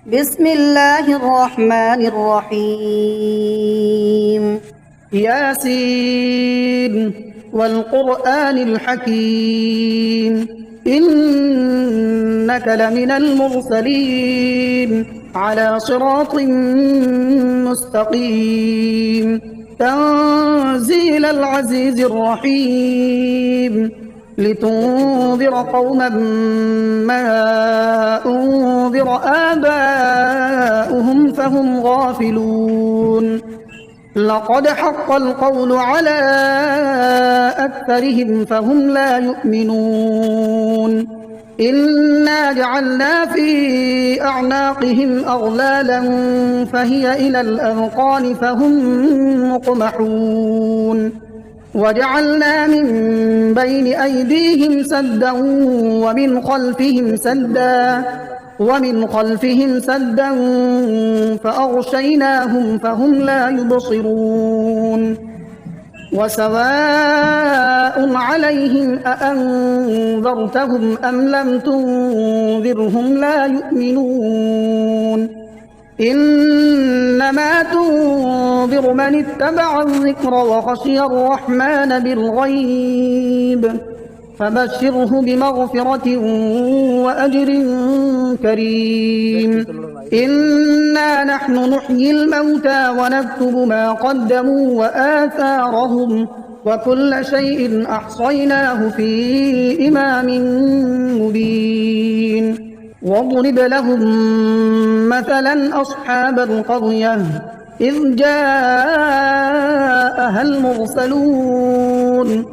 بسم الله الرحمن الرحيم. ياسين والقرآن الحكيم إنك لمن المرسلين على صراط مستقيم تنزيل العزيز الرحيم لتنذر قوما ما أنذر آباؤهم فهم غافلون لقد حق القول على أكثرهم فهم لا يؤمنون إنا جعلنا في أعناقهم أغلالا فهي إلى الأذقان فهم مقمحون وجعلنا من بين أيديهم سدا ومن خلفهم سدا فأغشيناهم فهم لا يبصرون وسواء عليهم أأنذرتهم أم لم تنذرهم لا يؤمنون إنما تنذر من اتبع الذكر وخشي الرحمن بالغيب فبشره بمغفرة وأجر كريم إنا نحن نحيي الموتى ونكتب ما قدموا وآثارهم وكل شيء أحصيناه في إمام مبين واضرب لهم مثلا أصحاب القرية إذ جاءها المرسلون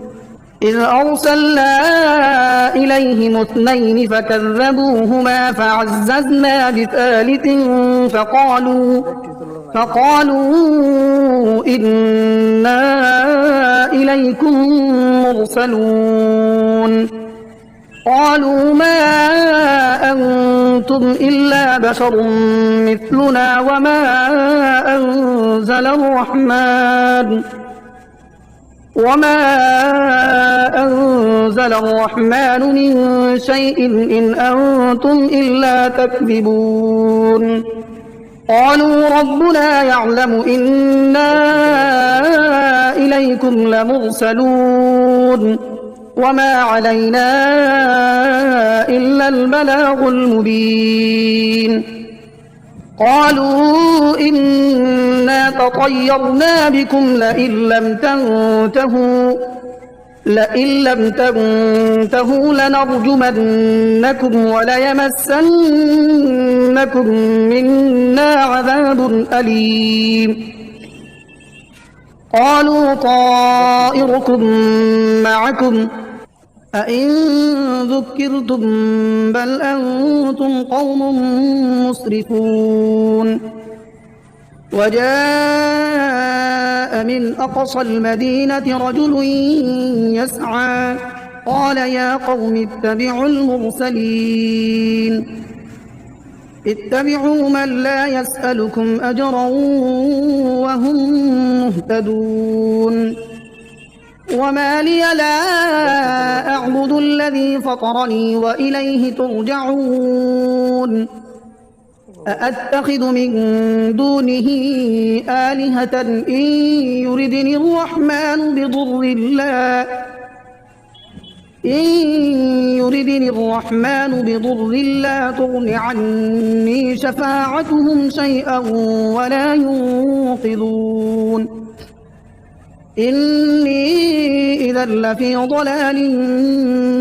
إذ أرسلنا إليهم اثنين فكذبوهما فعززنا بثالث فقالوا إنا إليكم مرسلون قالوا ما أنتم إلا بشر مثلنا وما أنزل الرحمن من شيء إن أنتم إلا تكذبون قالوا ربنا يعلم إنا إليكم لمرسلون وما علينا إلا البلاغ المبين قالوا إنا تطيرنا بكم لئن لم تنتهوا لنرجمنكم وليمسنكم منا عذاب أليم قالوا طائركم معكم أئن ذكرتم بل أنتم قوم مسرفون وجاء من أقصى المدينة رجل يسعى قال يا قوم اتبعوا المرسلين اتبعوا من لا يسألكم أجرا وهم مهتدون وما لي لا أعبد الذي فطرني وإليه ترجعون أأتخذ من دونه آلهة إن يردني الرحمن بضر لا تغن عني شفاعتهم شيئا ولا ينقذون إني إذا لفي ضلال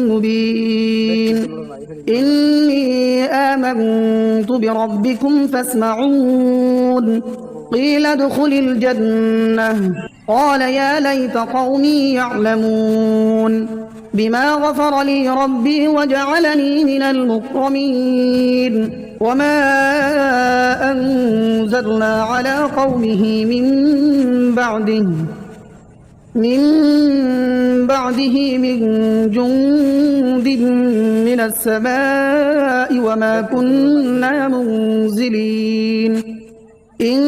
مبين إني آمنت بربكم فاسمعون قيل ادخل الجنة قال يا ليت قومي يعلمون بما غفر لي ربي وجعلني من المكرمين وما أنزلنا على قومه من بعده من جند من السماء وما كنا منزلين إن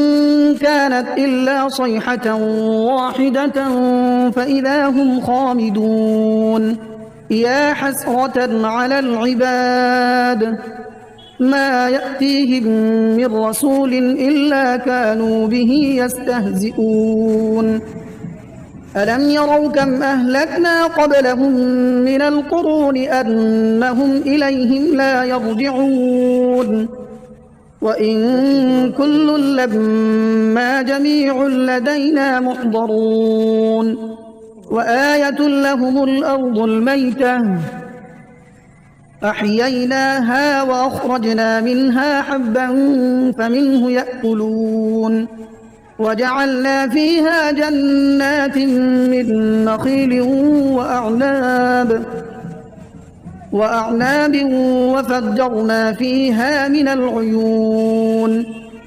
كانت إلا صيحة واحدة فإذا هم خامدون يا حسرة على العباد ما يأتيهم من رسول إلا كانوا به يستهزئون ألم يروا كم أهلكنا قبلهم من القرون أنهم إليهم لا يرجعون وإن كل لما جميع لدينا محضرون وآية لهم الأرض الميتة أحييناها وأخرجنا منها حبا فمنه يأكلون وجعلنا فيها جنات من نخيل وأعناب وفجرنا فيها من العيون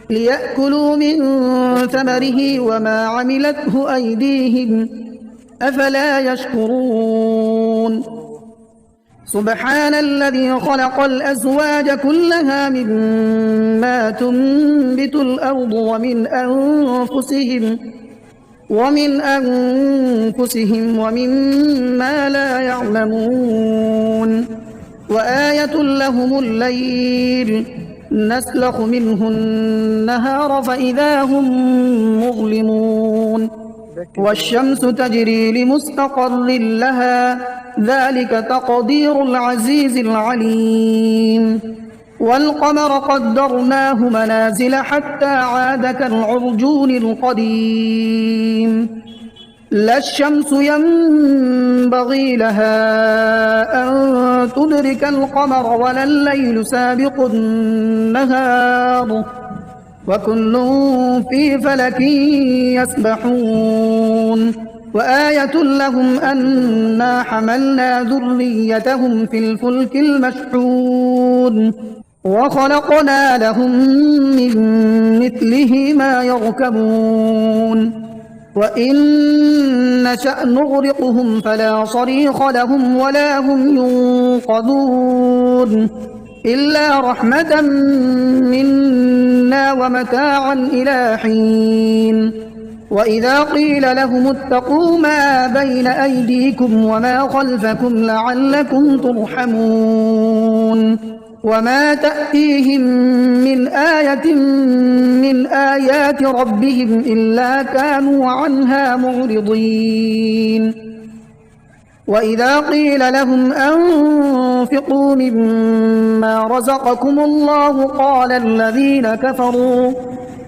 ليأكلوا من ثمره وما عملته أيديهم أفلا يشكرون سبحان الذي خلق الأزواج كلها مما تنبت الأرض ومن أنفسهم ومما لا يعلمون وآية لهم الليل نسلخ منه النهار فإذا هم مظلمون والشمس تجري لمستقر لها ذلك تقدير العزيز العليم والقمر قدرناه منازل حتى عاد كالعرجون القديم لا الشمس ينبغي لها أن تدرك القمر ولا الليل سابق النهار وكل في فلك يسبحون وآية لهم أنا حملنا ذريتهم في الفلك المشحون وخلقنا لهم من مثله ما يركبون وإن نشأ نغرقهم فلا صريخ لهم ولا هم ينقذون إلا رحمة منا ومتاعا إلى حين وإذا قيل لهم اتقوا ما بين أيديكم وما خلفكم لعلكم ترحمون وما تأتيهم من آية من آيات ربهم إلا كانوا عنها معرضين وإذا قيل لهم أنفقوا مما رزقكم الله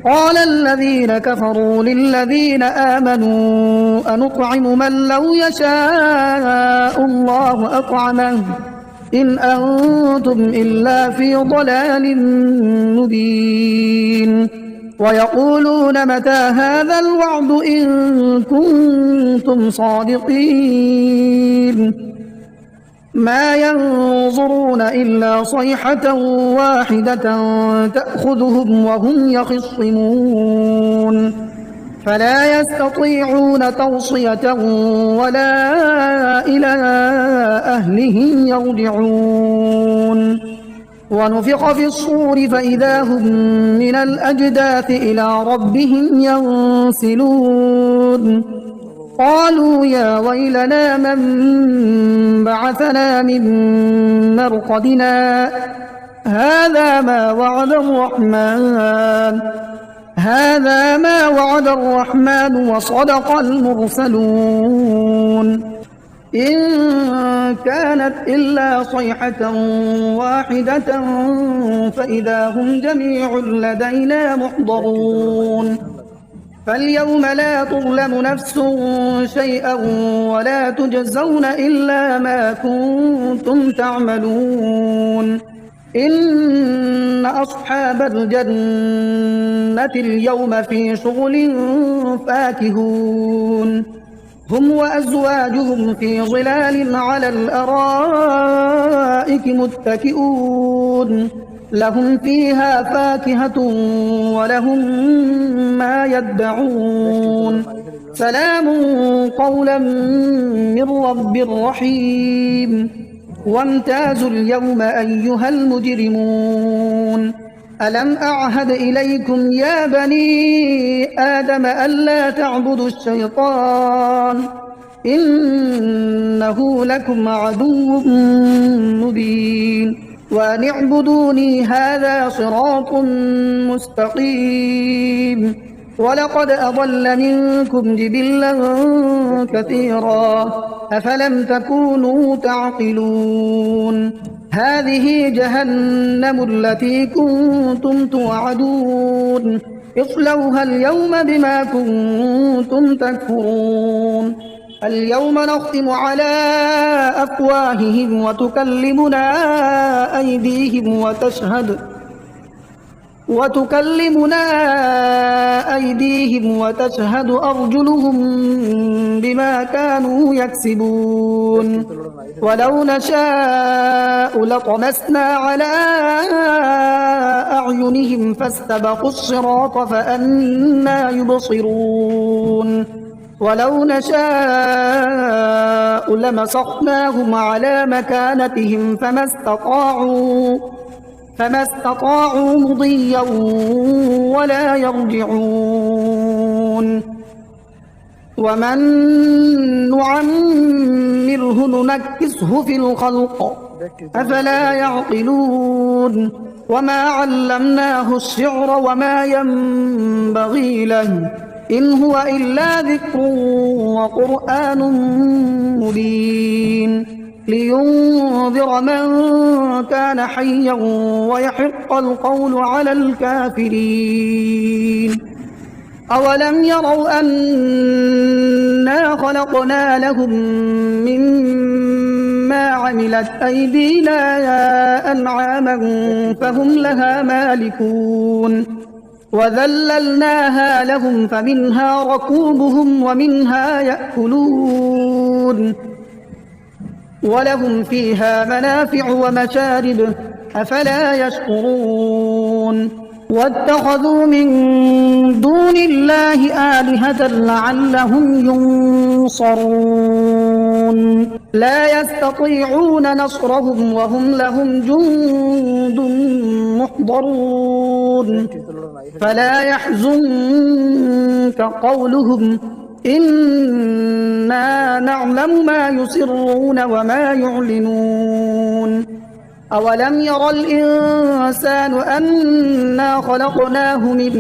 قال الذين كفروا للذين آمنوا أنطعم من لو يشاء الله أطعمه إن أنتم إلا في ضلال مبين ويقولون متى هذا الوعد إن كنتم صادقين ما ينظرون إلا صيحة واحدة تأخذهم وهم يخصمون فلا يستطيعون توصية ولا إلى أهلهم يرجعون ونفخ في الصور فإذا هم من الأجداث إلى ربهم ينسلون قالوا يا ويلنا من بعثنا من مرقدنا هذا ما وعد الرحمن وصدق المرسلون إن كانت إلا صيحة واحدة فإذا هم جميع لدينا محضرون فاليوم لا تظلم نفس شيئا ولا تجزون إلا ما كنتم تعملون إن أصحاب الجنة اليوم في شغل فاكهون هم وأزواجهم في ظلال على الأرائك متكئون لهم فيها فاكهة ولهم ما يدعون سلام قولا من رب رحيم وامتازوا اليوم أيها المجرمون ألم أعهد إليكم يا بني آدم ألا تعبدوا الشيطان إنه لكم عدو مبين وأن اعبدوني هذا صراط مستقيم. ولقد أضل منكم جبلا كثيرا أفلم تكونوا تعقلون. هذه جهنم التي كنتم توعدون اصلوها اليوم بما كنتم تكفرون. اليوم نختم على أفواههم وتكلمنا أيديهم وتشهد أرجلهم بما كانوا يكسبون. ولو نشاء لطمسنا على أعينهم فاستبقوا الصراط فأنى يبصرون. ولو نشاء لمسخناهم على مكانتهم فما استطاعوا مضيا ولا يرجعون. ومن نعمره ننكسه في الخلق أفلا يعقلون. وما علمناه الشعر وما ينبغي له إن هو إلا ذكر وقرآن مبين لينذر من كان حيا ويحق القول على الكافرين. أولم يروا أنا خلقنا لهم مما عملت أيدينا أنعاما فهم لها مالكون وذللناها لهم فمنها ركوبهم ومنها يأكلون ولهم فيها منافع ومشارب أفلا يشكرون. واتخذوا من دون الله آلهة لعلهم ينصرون لا يستطيعون نصرهم وهم لهم جند محضرون. فلا يحزنك قولهم إنا نعلم ما يسرون وما يعلنون. أولم ير الإنسان أنا خلقناه من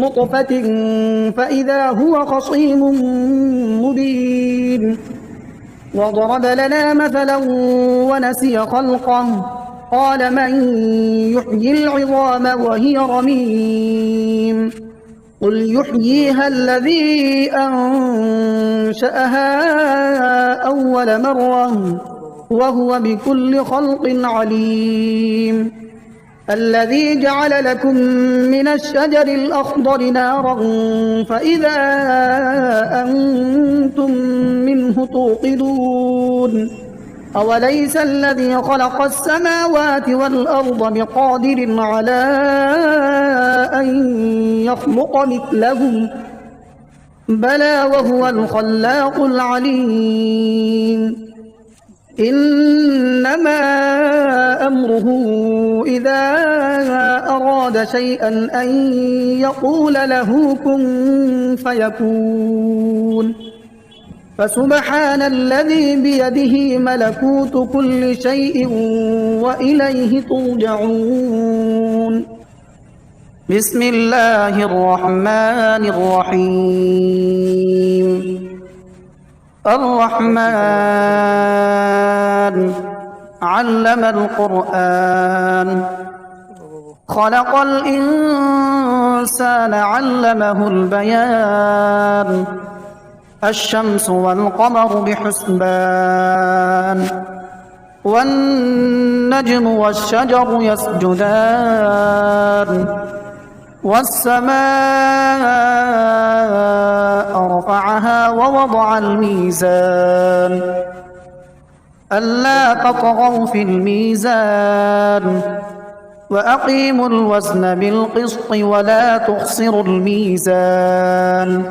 نطفة فإذا هو خصيم مبين. وضرب لنا مثلا ونسي خلقه قال من يحيي العظام وهي رميم قل يحييها الذي أنشأها أول مرة وهو بكل خلق عليم. الذي جعل لكم من الشجر الأخضر نارا فإذا أنتم منه توقدون. أوليس الذي خلق السماوات والأرض بقادر على أن يخلق مثلهم بلى وهو الخلاق العليم. إنما أمره إذا أراد شيئا أن يقول له كن فيكون. فسبحان الذي بيده ملكوت كل شيء وإليه ترجعون. بسم الله الرحمن الرحيم. الرحمن علم القرآن خلق الإنسان علمه البيان. الشمس والقمر بحسبان والنجم والشجر يسجدان والسماء رفعها ووضع الميزان ألا تطغوا في الميزان وأقيموا الوزن بالقسط ولا تخسروا الميزان.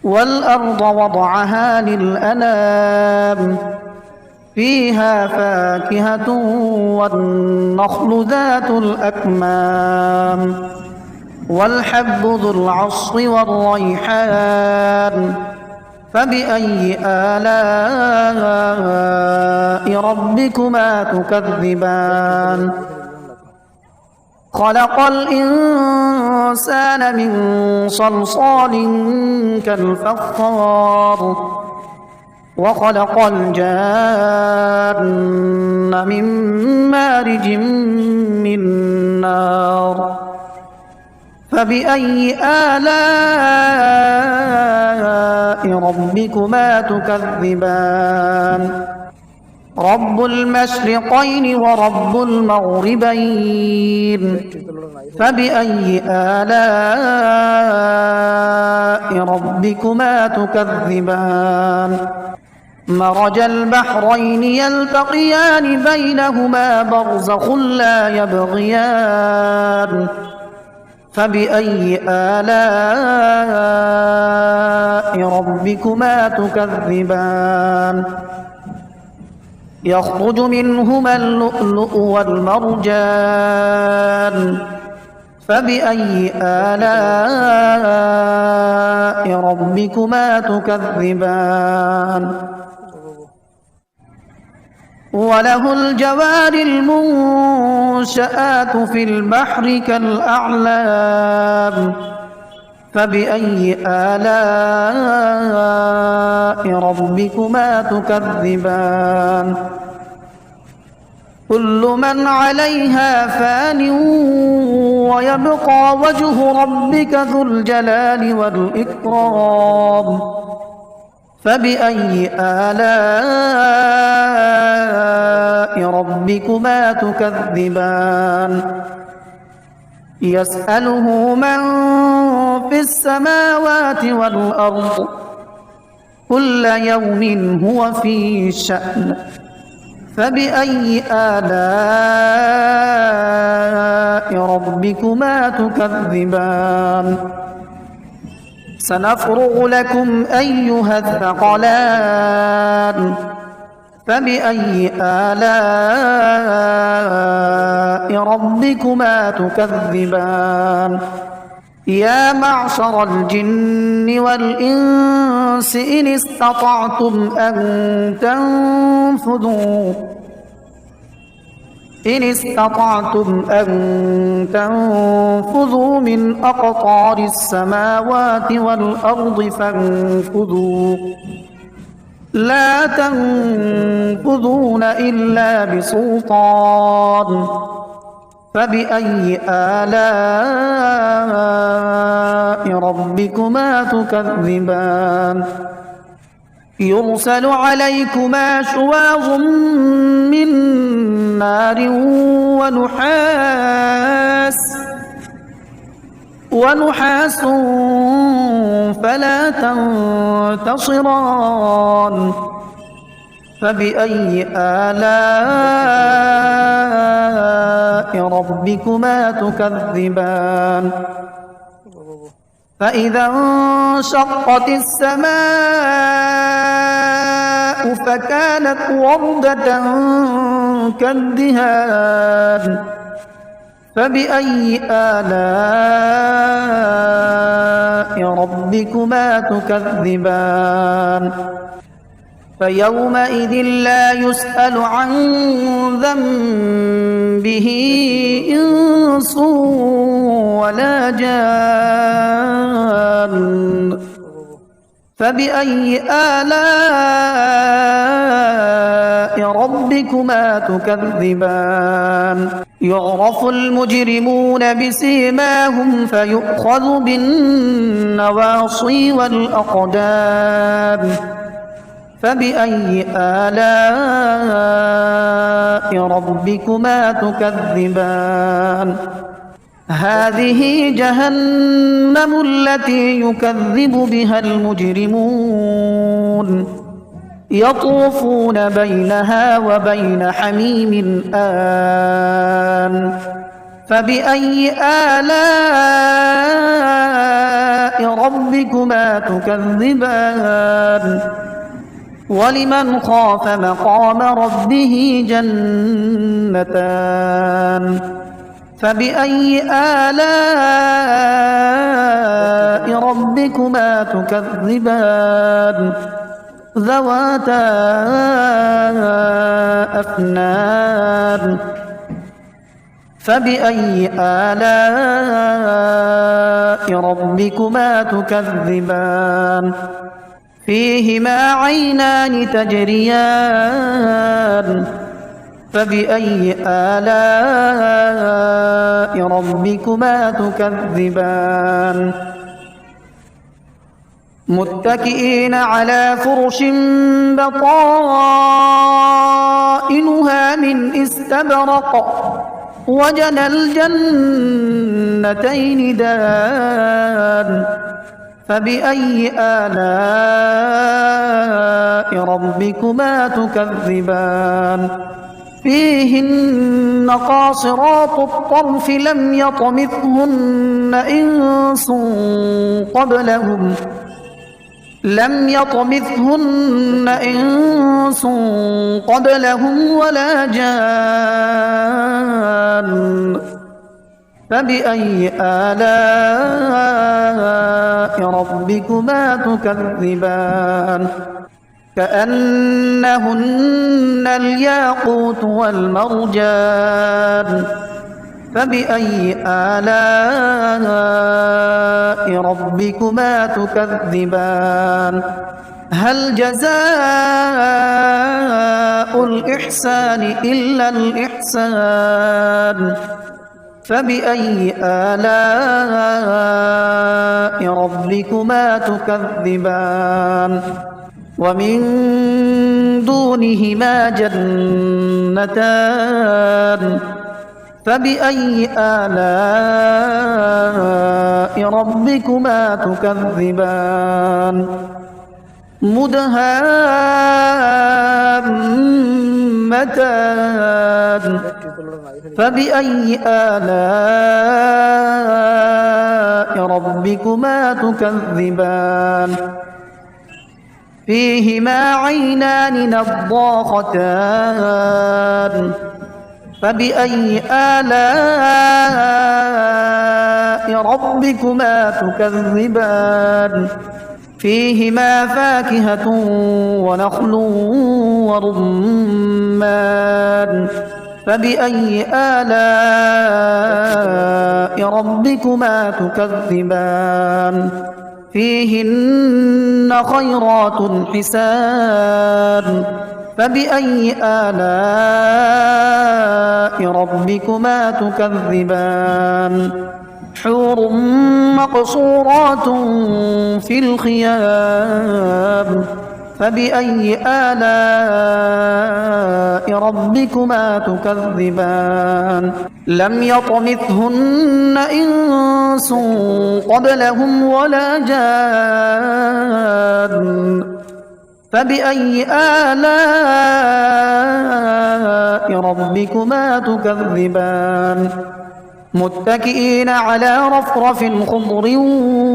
والأرض وضعها للأنام فيها فاكهة والنخل ذات الأكمام والحب ذو العصف والريحان فبأي آلاء ربكما تكذبان خلق الإنسان من صلصال كالفخار وخلق الجان من مارج من نار فبأي آلاء ربكما تكذبان رب المشرقين ورب المغربين فبأي آلاء ربكما تكذبان مرج البحرين يلتقيان بينهما برزخ لا يبغيان فبأي آلاء ربكما تكذبان يخرج منهما اللؤلؤ والمرجان فبأي آلاء ربكما تكذبان وله الجوار المنشآت في البحر كالأعلام فبأي آلاء ربكما تكذبان كل من عليها فان ويبقى وجه ربك ذو الجلال والإكرام فبأي آلاء ربكما تكذبان يسأله من في السماوات والأرض كل يوم هو في شأن فبأي آلاء ربكما تكذبان سنفرغ لكم أيها الثقلان فبأي آلاء ربكما تكذبان يا معشر الجن والإنس إن استطعتم أن تنفذوا من أقطار السماوات والأرض فانفذوا لا تنفذون إلا بسلطان فبأي آلاء ربكما تكذبان يرسل عليكما شواظ من نار ونحاس فلا تنتصران فبأي آلاء ربكما تكذبان فإذا انشقت السماء فكانت وردة كالدهان فبأي آلاء ربكما تكذبان فيومئذ لا يسأل عن ذنبه إنس ولا جان فبأي آلاء ربكما تكذبان يعرف المجرمون بسيماهم فيؤخذ بالنواصي والأقدام فبأي آلاء ربكما تكذبان هذه جهنم التي يكذب بها المجرمون يطوفون بينها وبين حميم آن فبأي آلاء ربكما تكذبان ولمن خاف مقام ربه جنتان فبأي آلاء ربكما ربكما تكذبان ذواتا أفنان فبأي آلاء ربكما تكذبان فيهما عينان تجريان فبأي آلاء ربكما تكذبان متكئين على فرش بطائنها من استبرق وجنى الجنتين دان فبأي آلاء ربكما تكذبان فيهن قاصرات الطرف لم يطمثهن إنس قبلهم ولا جان فبأي آلاء ربكما تكذبان كأنهن الياقوت والمرجان فبأي آلاء ربكما تكذبان هل جزاء الإحسان إلا الإحسان فبأي آلاء ربكما تكذبان ومن دونهما جنتان فبأي آلاء ربكما تكذبان مدهامتان فبأي آلاء ربكما تكذبان فيهما عينان نضاختان فبأي آلاء ربكما تكذبان فيهما فاكهة ونخل ورمان فبأي آلاء ربكما تكذبان فيهن خيرات حسان فبأي آلاء ربكما تكذبان حور مقصورات في الخيام فبأي آلاء ربكما تكذبان لم يطمثهن إنس قبلهم ولا جان فبأي آلاء ربكما تكذبان متكئين على رفرف خضر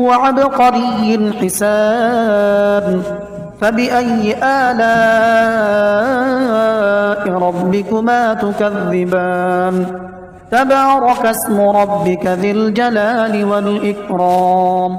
وعبقري حسان فبأي آلاء ربكما تكذبان تبارك اسم ربك ذي الجلال والإكرام